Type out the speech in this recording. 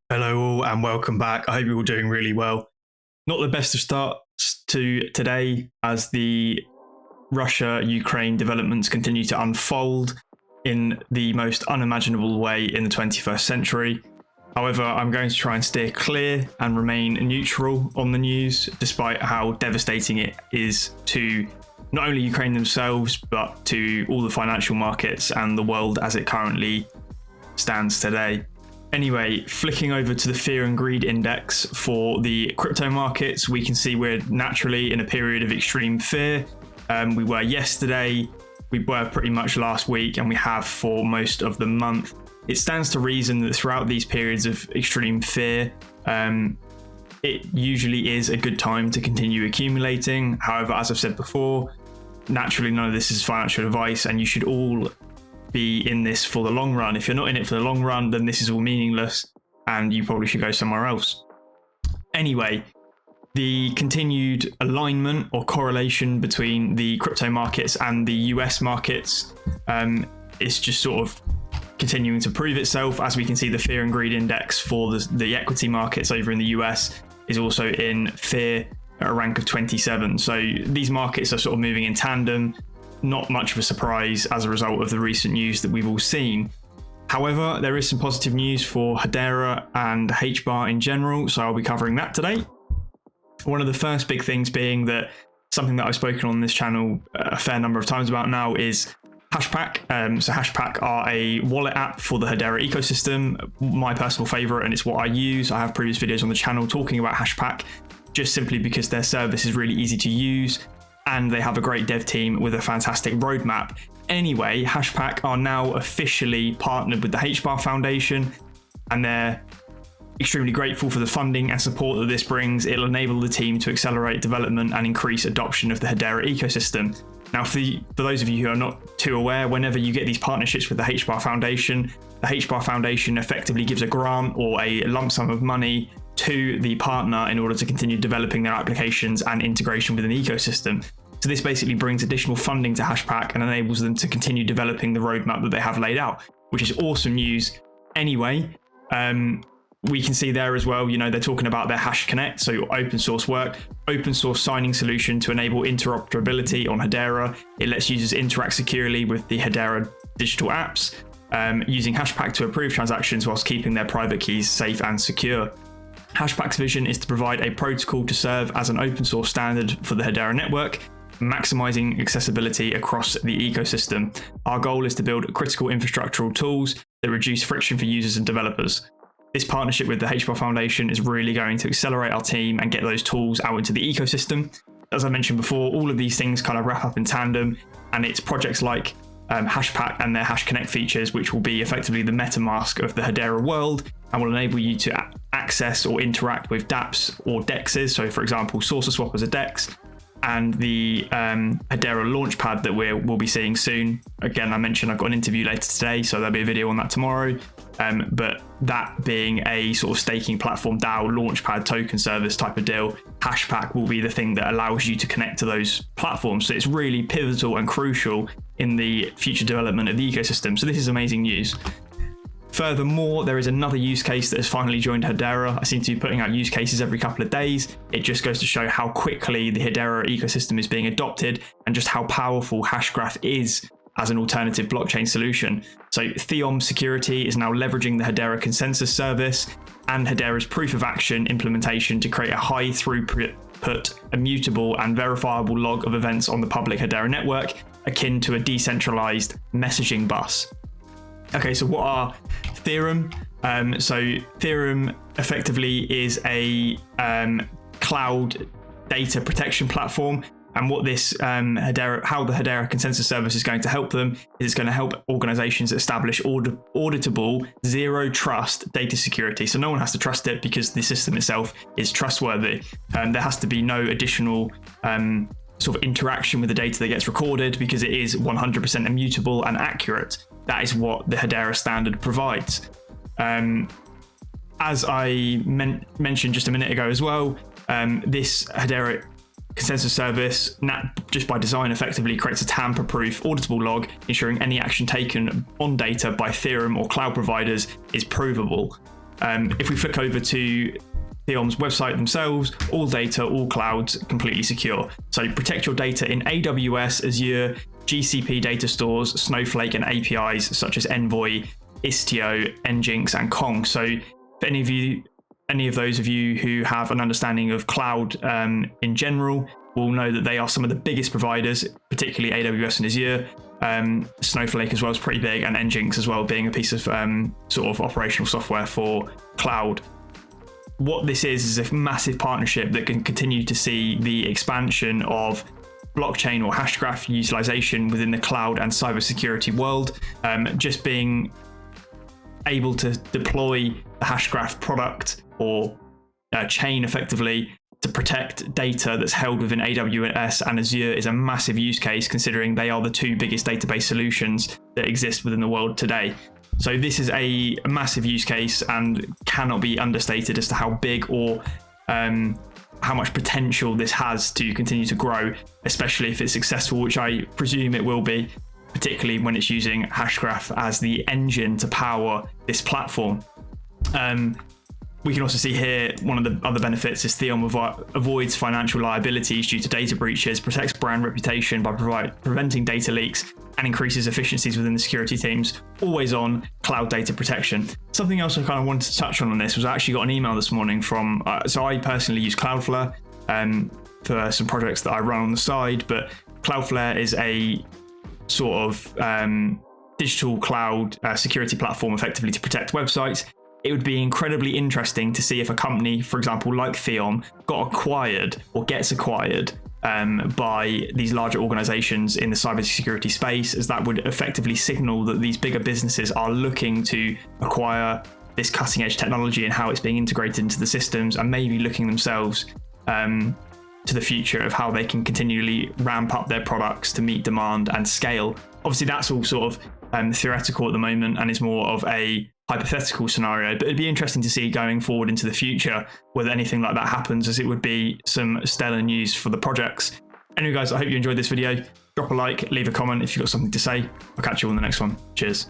Hello all and welcome back. I hope you're all doing really well. Not the best of starts to today as the Russia-Ukraine developments continue to unfold in the most unimaginable way in the 21st century. However, I'm going to try and steer clear and remain neutral on the news, despite how devastating it is to not only Ukraine themselves, but to all the financial markets and the world as it currently stands today. Anyway, flicking over to the Fear and Greed Index for the crypto markets, we can see we're naturally in a period of extreme fear. We were yesterday, we were pretty much last week, and we have for most of the month. It stands to reason that throughout these periods of extreme fear, it usually is a good time to continue accumulating. However, as I've said before, naturally none of this is financial advice, and you should all be in this for the long run. If you're not in it for the long run, then this is all meaningless and you probably should go somewhere else. Anyway, the continued alignment or correlation between the crypto markets and the US markets is just sort of continuing to prove itself. As we can see, the Fear and Greed Index for the equity markets over in the US is also in fear at a rank of 27. So these markets are sort of moving in tandem. Not much of a surprise as a result of the recent news that we've all seen. However, there is some positive news for Hedera and HBAR in general, so I'll be covering that today. One of the first big things being that something that I've spoken on this channel a fair number of times about now is Hashpack. So Hashpack are a wallet app for the Hedera ecosystem, my personal favorite, and it's what I use. I have previous videos on the channel talking about Hashpack, just simply because their service is really easy to use and they have a great dev team with a fantastic roadmap. Anyway, Hashpack are now officially partnered with the HBAR Foundation, and they're extremely grateful for the funding and support that this brings. It'll enable the team to accelerate development and increase adoption of the Hedera ecosystem. Now, for those of you who are not too aware, whenever you get these partnerships with the HBAR Foundation effectively gives a grant or a lump sum of money to the partner in order to continue developing their applications and integration within the ecosystem. So this basically brings additional funding to Hashpack and enables them to continue developing the roadmap that they have laid out, which is awesome news. Anyway, we can see there as well, they're talking about their HashConnect, so your open source signing solution to enable interoperability on Hedera. It lets users interact securely with the Hedera digital apps, using Hashpack to approve transactions whilst keeping their private keys safe and secure. Hashpack's vision is to provide a protocol to serve as an open source standard for the Hedera network, maximizing accessibility across the ecosystem. Our goal is to build critical infrastructural tools that reduce friction for users and developers. This partnership with the HBAR Foundation is really going to accelerate our team and get those tools out into the ecosystem. As I mentioned before, all of these things kind of wrap up in tandem, and it's projects like Hashpack and their HashConnect features, which will be effectively the MetaMask of the Hedera world and will enable you to access or interact with dApps or DEXs. So for example, SaucerSwap as a DEX, and the Hedera Launchpad that we'll be seeing soon. Again, I mentioned I've got an interview later today, so there'll be a video on that tomorrow. But that being a sort of staking platform, DAO, Launchpad, token service type of deal, Hashpack will be the thing that allows you to connect to those platforms. So it's really pivotal and crucial in the future development of the ecosystem. So this is amazing news. Furthermore, there is another use case that has finally joined Hedera. I seem to be putting out use cases every couple of days. It just goes to show how quickly the Hedera ecosystem is being adopted and just how powerful Hashgraph is as an alternative blockchain solution. So Theom Security is now leveraging the Hedera consensus service and Hedera's proof of action implementation to create a high throughput, immutable and verifiable log of events on the public Hedera network, akin to a decentralized messaging bus. Okay, so what are Theorem? So Theorem effectively is a cloud data protection platform. And what this how the Hedera consensus service is going to help them is it's going to help organizations establish auditable, zero trust data security. So no one has to trust it because the system itself is trustworthy. There has to be no additional sort of interaction with the data that gets recorded because it is 100% immutable and accurate. That is what the Hedera standard provides. As I mentioned just a minute ago as well, this Hedera consensus service, just by design, effectively creates a tamper-proof auditable log, ensuring any action taken on data by Theorem or cloud providers is provable. If we flick over to Theom's website themselves, all data, all clouds, completely secure. So protect your data in AWS, Azure, GCP Data Stores, Snowflake, and APIs such as Envoy, Istio, Nginx, and Kong. So for any of those of you who have an understanding of cloud in general will know that they are some of the biggest providers, particularly AWS and Azure. Snowflake as well is pretty big, and Nginx as well, being a piece of sort of operational software for cloud. What this is a massive partnership that can continue to see the expansion of blockchain or hash graph utilization within the cloud and cybersecurity world. Just being able to deploy the hash graph product or chain effectively to protect data that's held within AWS and Azure is a massive use case, considering they are the two biggest database solutions that exist within the world today. So this is a massive use case and cannot be understated as to how big or how much potential this has to continue to grow, especially if it's successful, which I presume it will be, particularly when it's using Hashgraph as the engine to power this platform. We can also see here one of the other benefits is Theom avoids financial liabilities due to data breaches, protects brand reputation by preventing data leaks, and increases efficiencies within the security teams. Always on cloud data protection. Something else I kind of wanted to touch on this was I actually got an email this morning from, so I personally use Cloudflare for some projects that I run on the side, but Cloudflare is a sort of digital cloud security platform effectively to protect websites. It would be incredibly interesting to see if a company, for example, like Theom, got acquired or gets acquired by these larger organizations in the cybersecurity space, as that would effectively signal that these bigger businesses are looking to acquire this cutting edge technology and how it's being integrated into the systems, and maybe looking themselves to the future of how they can continually ramp up their products to meet demand and scale. Obviously, that's all sort of theoretical at the moment and is more of a hypothetical scenario, but it'd be interesting to see going forward into the future whether anything like that happens, as it would be some stellar news for the projects. Anyway guys, I hope you enjoyed this video. Drop a like, leave a comment if you've got something to say. I'll catch you on the next one. Cheers.